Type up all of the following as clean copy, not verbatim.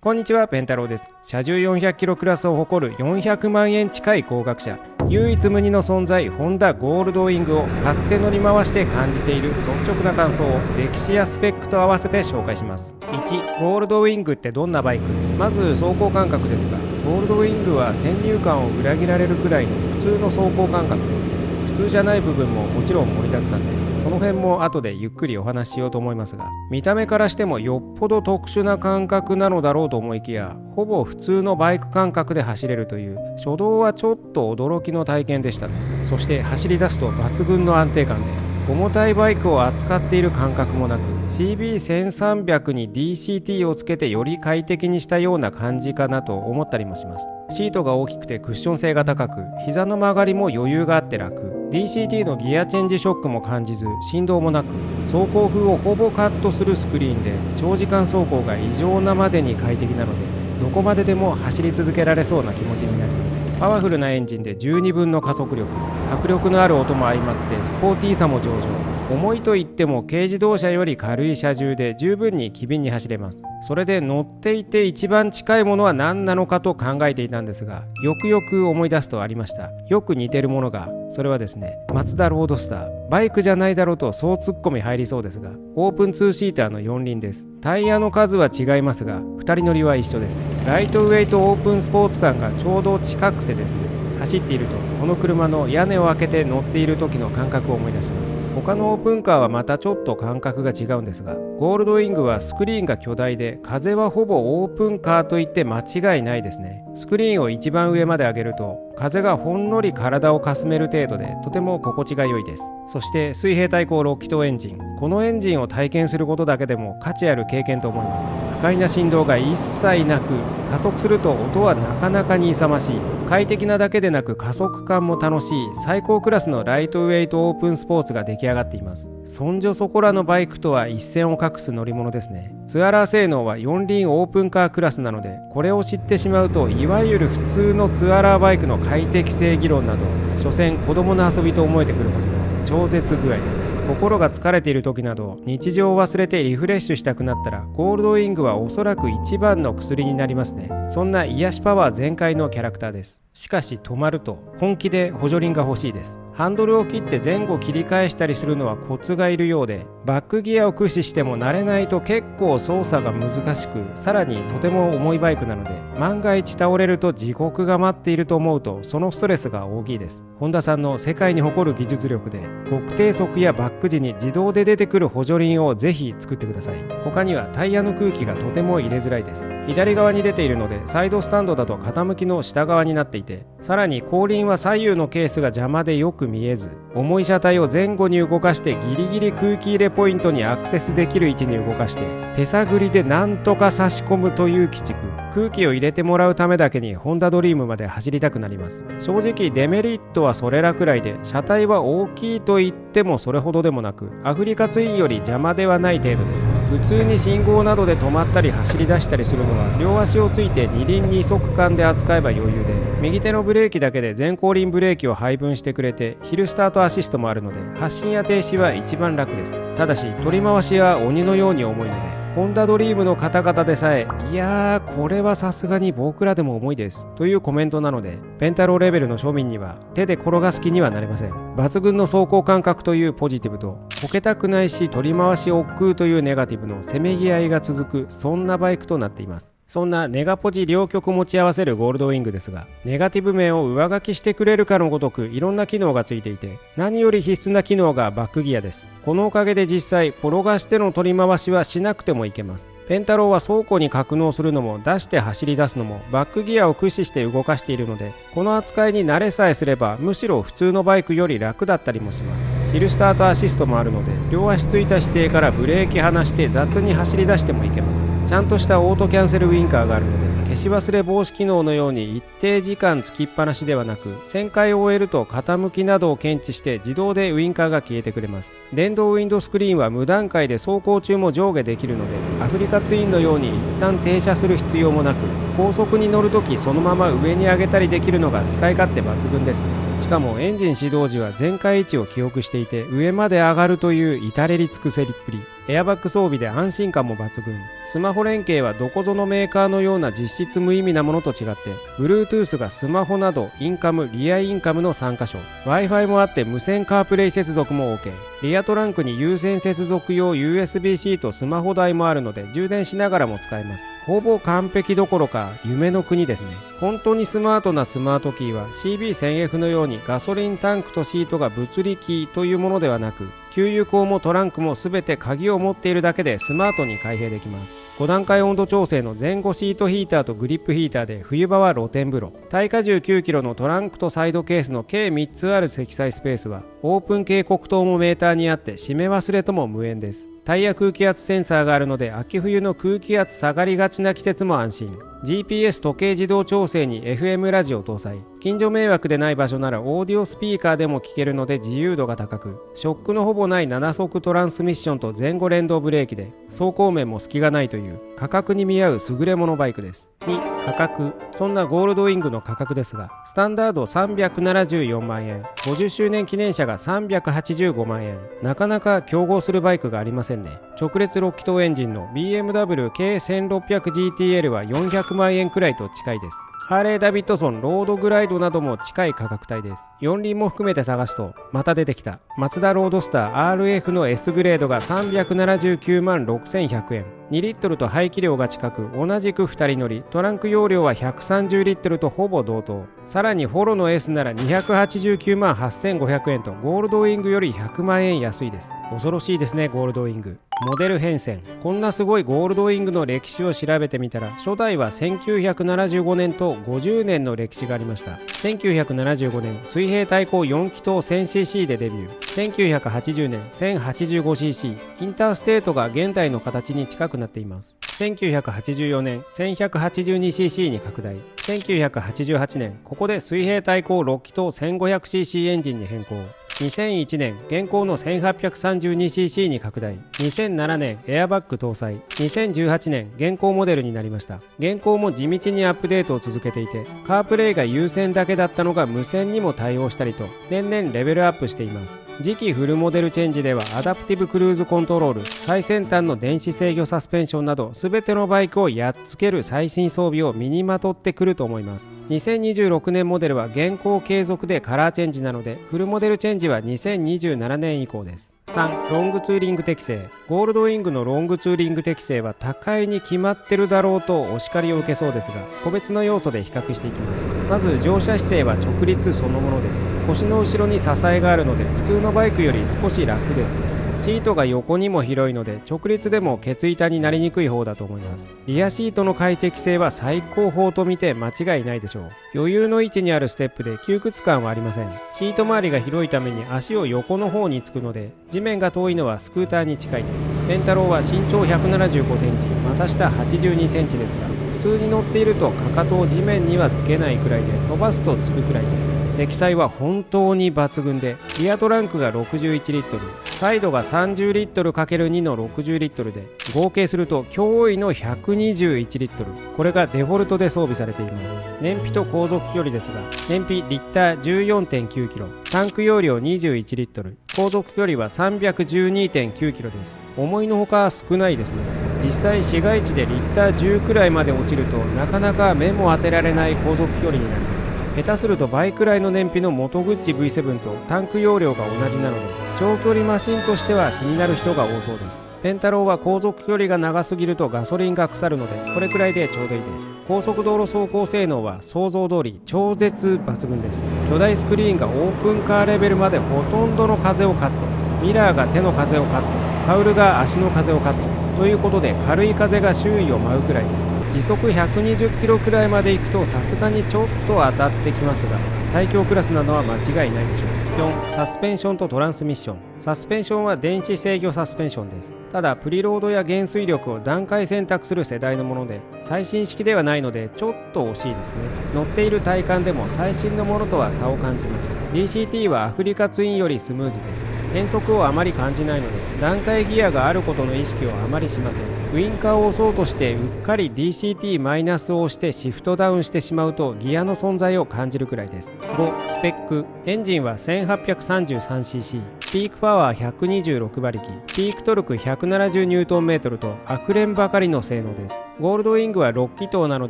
こんにちは、ペンタロウです。車重400キロクラスを誇る400万円近い高額車、唯一無二の存在ホンダゴールドウィングを買って乗り回して感じている率直な感想を歴史やスペックと合わせて紹介します。1、ゴールドウィングってどんなバイク？まず走行感覚ですが、ゴールドウィングは先入観を裏切られるくらいの普通の走行感覚ですね。普通じゃない部分ももちろん盛りだくさんで、その辺も後でゆっくりお話ししようと思いますが、見た目からしてもよっぽど特殊な感覚なのだろうと思いきや、ほぼ普通のバイク感覚で走れるという初動はちょっと驚きの体験でしたね。そして走り出すと抜群の安定感で、重たいバイクを扱っている感覚もなく、 CB1300 に DCT をつけてより快適にしたような感じかなと思ったりもします。シートが大きくてクッション性が高く、膝の曲がりも余裕があって楽、 DCT のギアチェンジショックも感じず、振動もなく、走行風をほぼカットするスクリーンで、長時間走行が異常なまでに快適なので、どこまででも走り続けられそうな気持ちになります。パワフルなエンジンで十二分の加速力、迫力のある音も相まってスポーティーさも上々。重いといっても軽自動車より軽い車重で十分に機敏に走れます。それで乗っていて一番近いものは何なのかと考えていたんですが、よくよく思い出すとありました。よく似てるものが、それはですね、マツダロードスター。バイクじゃないだろうとそうツッコミ入りそうですが、オープン2シーターの4輪です。タイヤの数は違いますが、2人乗りは一緒です。ライトウェイトオープンスポーツ感がちょうど近くてですね、走っているとこの車の屋根を開けて乗っている時の感覚を思い出します。他のオープンカーはまたちょっと感覚が違うんですが、ゴールドウィングはスクリーンが巨大で、風はほぼオープンカーといって間違いないですね。スクリーンを一番上まで上げると、風がほんのり体をかすめる程度でとても心地が良いです。そして水平対向6気筒エンジン、このエンジンを体験することだけでも価値ある経験と思います。不快な振動が一切なく、加速すると音はなかなかに勇ましい。快適なだけでなく加速感も楽しい最高クラスのライトウェイトオープンスポーツが出来上がっています。そんじょそこらのバイクとは一線を画す乗り物ですね。ツアラー性能は4輪オープンカークラスなので、これを知ってしまうといわゆる普通のツアラーバイクの快適性議論など、所詮子供の遊びと思えてくるほどの超絶具合です。心が疲れている時など、日常を忘れてリフレッシュしたくなったら、ゴールドウィングはおそらく一番の薬になりますね。そんな癒しパワー全開のキャラクターです。しかし止まると本気で補助輪が欲しいです。ハンドルを切って前後切り返したりするのはコツがいるようで、バックギアを駆使しても慣れないと結構操作が難しく、さらにとても重いバイクなので、万が一倒れると地獄が待っていると思うと、そのストレスが大きいです。ホンダさんの世界に誇る技術力で、極低速やバック時に自動で出てくる補助輪をぜひ作ってください。他にはタイヤの空気がとても入れづらいです。左側に出ているので、サイドスタンドだと傾きの下側になっていて、さらに後輪は左右のケースが邪魔でよく見えず、重い車体を前後に動かしてギリギリ空気入れポイントにアクセスできる位置に動かして、手探りでなんとか差し込むという鬼畜。空気を入れてもらうためだけにホンダドリームまで走りたくなります。正直デメリットはそれらくらいで、車体は大きいと言ってもそれほどでもなく、アフリカツインより邪魔ではない程度です。普通に信号などで止まったり走り出したりするのは、両足をついて二輪二足間で扱えば余裕で、右手のブレーキだけで前後輪ブレーキを配分してくれて、ヒルスタートアシストもあるので、発進や停止は一番楽です。ただし取り回しは鬼のように重いので、ホンダドリームの方々でさえ、いやーこれはさすがに僕らでも重いですというコメントなので、ペンタローレベルの庶民には手で転がす気にはなれません。抜群の走行感覚というポジティブと、こけたくないし取り回し億劫というネガティブのせめぎ合いが続く、そんなバイクとなっています。そんなネガポジ両極持ち合わせるゴールドウィングですが、ネガティブ面を上書きしてくれるかのごとくいろんな機能がついていて、何より必須な機能がバックギアです。このおかげで実際転がしての取り回しはしなくてもいけます。ペンタローは倉庫に格納するのも出して走り出すのもバックギアを駆使して動かしているので、この扱いに慣れさえすればむしろ普通のバイクより楽だったりもします。ヒルスタートアシストもあるので、両足ついた姿勢からブレーキ離して雑に走り出してもいけます。ちゃんとしたオートキャンセルウインカーがあるので、消し忘れ防止機能のように一定時間つきっぱなしではなく、旋回を終えると傾きなどを検知して自動でウインカーが消えてくれます。電動ウィンドスクリーンは無段階で走行中も上下できるので、アフリカツインのように一旦停車する必要もなく、高速に乗るときそのまま上に上げたりできるのが使い勝手抜群ですね。しかもエンジン始動時は全開位置を記憶していて、上まで上がるという至れり尽くせりっぷり。エアバッグ装備で安心感も抜群。スマホ連携はどこぞのメーカーのような実質無意味なものと違って Bluetooth がスマホなどインカム、リアインカムの3カ所、 Wi-Fi もあって無線カープレイ接続も OK。 リアトランクに有線接続用 USB-C とスマホ台もあるので充電しながらも使えます。ほぼ完璧どころか夢の国ですね。本当にスマートなスマートキーは CB1000F のようにガソリンタンクとシートが物理キーというものではなく、給油口もトランクも全て鍵を持っているだけでスマートに開閉できます。5段階温度調整の前後シートヒーターとグリップヒーターで冬場は露天風呂。耐荷重 9kg のトランクとサイドケースの計3つある積載スペースはオープン警告灯もメーターにあって締め忘れとも無縁です。タイヤ空気圧センサーがあるので秋冬の空気圧下がりがちな季節も安心。 GPS 時計自動調整に FM ラジオ搭載。近所迷惑でない場所ならオーディオスピーカーでも聞けるので自由度が高く、ショックのほぼない7速トランスミッションと前後連動ブレーキで走行面も隙がないという価格に見合う優れものバイクです。2、価格。そんなゴールドウィングの価格ですが、スタンダード374万円、50周年記念車が385万円。なかなか競合するバイクがありませんね。直列6気筒エンジンの BMW K1600GTL は400万円くらいと近いです。ハーレーダビッドソンロードグライドなども近い価格帯です。四輪も含めて探すとまた出てきたマツダロードスター RF の S グレードが379万6100円。2リットルと排気量が近く、同じく2人乗り、トランク容量は130リットルとほぼ同等。さらにホロの S なら289万8500円とゴールドウィングより100万円安いです。恐ろしいですね、ゴールドウィング。モデル変遷。こんなすごいゴールドウィングの歴史を調べてみたら、初代は1975年と50年の歴史がありました。1975年、水平対向4気筒 1000cc でデビュー。1980年、1085cc。インターステートが現代の形に近くなっています。1984年、1182cc に拡大。1988年、ここで水平対向6気筒 1500cc エンジンに変更。2001年、現行の 1832cc に拡大。2007年、エアバッグ搭載。2018年、現行モデルになりました。現行も地道にアップデートを続けていて、カープレイが有線だけだったのが無線にも対応したりと、年々レベルアップしています。次期フルモデルチェンジではアダプティブクルーズコントロール、最先端の電子制御サスペンションなど全てのバイクをやっつける最新装備を身にまとってくると思います。2026年モデルは現行継続でカラーチェンジなので、フルモデルチェンジは2027年以降です。3、ロングツーリング適正。ゴールドウィングのロングツーリング適正は高いに決まってるだろうとお叱りを受けそうですが、個別の要素で比較していきます。まず乗車姿勢は直立そのものです。腰の後ろに支えがあるので普通のバイクより少し楽ですね。シートが横にも広いので直立でもケツ板になりにくい方だと思います。リアシートの快適性は最高峰と見て間違いないでしょう。余裕の位置にあるステップで窮屈感はありません。シート周りが広いために足を横の方につくので、地面が遠いのはスクーターに近いです。ペンタローは身長175センチ、股下82センチですが、普通に乗っているとかかとを地面にはつけないくらいで、伸ばすとつくくらいです。積載は本当に抜群で、リアトランクが61リットル、サイドが30リットル ×2 の60リットルで、合計すると驚異の121リットル。これがデフォルトで装備されています。燃費と航続距離ですが、燃費リッター 14.9 キロ、タンク容量21リットル、航続距離は 312.9 キロです。思いのほか少ないですね。実際市街地でリッター10くらいまで落ちると、なかなか目も当てられない航続距離になります。下手すると倍くらいの燃費のモトグッチ V7 とタンク容量が同じなので、長距離マシンとしては気になる人が多そうです。ペンタローは航続距離が長すぎるとガソリンが腐るので、これくらいでちょうどいいです。高速道路走行性能は想像通り超絶抜群です。巨大スクリーンがオープンカーレベルまでほとんどの風をカット、ミラーが手の風をカット、カウルが足の風をカットということで、軽い風が周囲を舞うくらいです。時速120キロくらいまで行くとさすがにちょっと当たってきますが、最強クラスなのは間違いないでしょう。4、サスペンションとトランスミッション。サスペンションは電子制御サスペンションです。ただプリロードや減衰力を段階選択する世代のもので、最新式ではないのでちょっと惜しいですね。乗っている体感でも最新のものとは差を感じます。 DCT はアフリカツインよりスムーズです。変速をあまり感じないので、段階ギアがあることの意識をあまりしません。ウインカーを押そうとしてうっかり DCT マイナスを押してシフトダウンしてしまうとギアの存在を感じるくらいです。5、スペック。エンジンは 1833cc、ピークパワー126馬力、ピークトルク170ニュートンメートルと溢れんばかりの性能です。ゴールドウィングは6気筒なの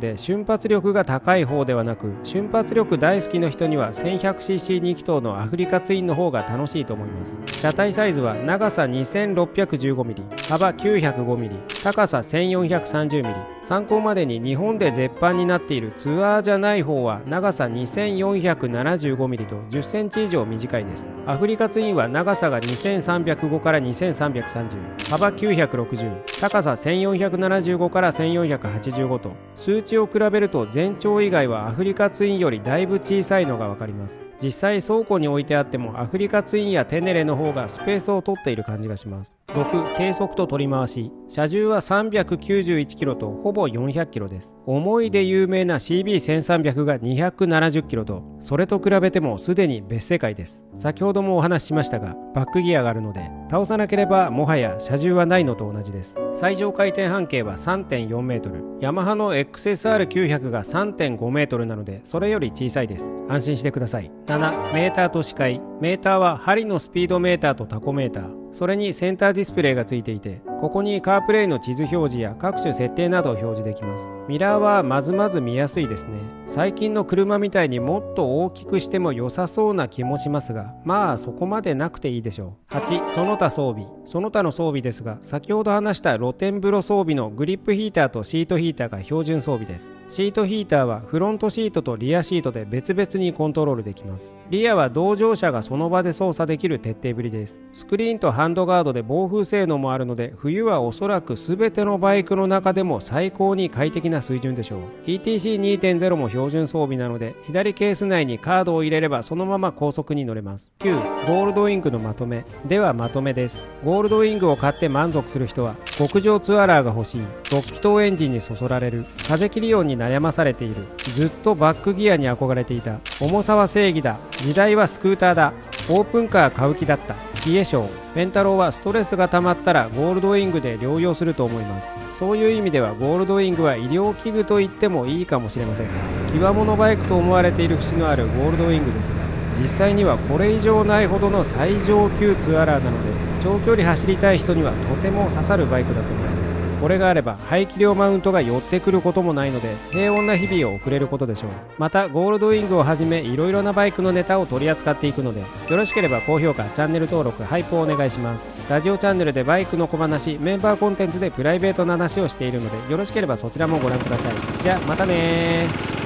で瞬発力が高い方ではなく、瞬発力大好きの人には 1100cc2 気筒のアフリカツインの方が楽しいと思います。車体サイズは長さ 2615mm、幅 905mm、高さ 1430mm。参考までに日本で絶版になっているツアーじゃない方は長さ 2475mm と10センチ以上短いです。アフリカツインは長さが2305から2330、幅960、高さ1475から1485と、数値を比べると全長以外はアフリカツインよりだいぶ小さいのがわかります。実際倉庫に置いてあってもアフリカツインやテネレの方がスペースを取っている感じがします。6、低速と取り回し。車重は391キロとほぼ400キロです。重いで有名な CB1300 が270キロと、それと比べてもすでに別世界です。先ほどもお話ししましたが、バックギアがあるので倒さなければもはや車重はないのと同じです。最上回転半径は 3.4 メートル、ヤマハの XSR900 が 3.5 メートルなのでそれより小さいです。安心してください。7、メーターと視界。メーターは針のスピードメーターとタコメーター、それにセンターディスプレイがついていて、ここにカープレイの地図表示や各種設定などを表示できます。ミラーはまずまず見やすいですね。最近の車みたいにもっと大きくしても良さそうな気もしますが、まあそこまでなくていいでしょう。8、その他装備。その他の装備ですが、先ほど話した露天風呂装備のグリップヒーターとシートヒーターが標準装備です。シートヒーターはフロントシートとリアシートで別々にコントロールできます。リアは同乗者がその場で操作できる徹底ぶりです。スクリーンとハンドガードで防風性能もあるので、冬はおそらく全てのバイクの中でも最高に快適な水準でしょう。 ETC2.0 も標準装備なので、左ケース内にカードを入れればそのまま高速に乗れます。9、ゴールドウィングのまとめ。ではまとめです。ゴールドウィングを買って満足する人は、極上ツアラーが欲しい、6気筒エンジンにそそられる、風切り音に悩まされている、ずっとバックギアに憧れていた、重さは正義だ、時代はスクーターだ、オープンカー買う気だった、冷え性。ペンタロウはストレスが溜まったらゴールドウィングで療養すると思います。そういう意味ではゴールドウィングは医療器具と言ってもいいかもしれませんが、極物バイクと思われている節のあるゴールドウィングですが、実際にはこれ以上ないほどの最上級ツアラーなので、長距離走りたい人にはとても刺さるバイクだと思います。これがあれば排気量マウントが寄ってくることもないので、平穏な日々を送れることでしょう。またゴールドウィングをはじめいろいろなバイクのネタを取り扱っていくので、よろしければ高評価、チャンネル登録、ハイプをお願いします。ラジオチャンネルでバイクの小話、メンバーコンテンツでプライベートな話をしているので、よろしければそちらもご覧ください。じゃあまたねー。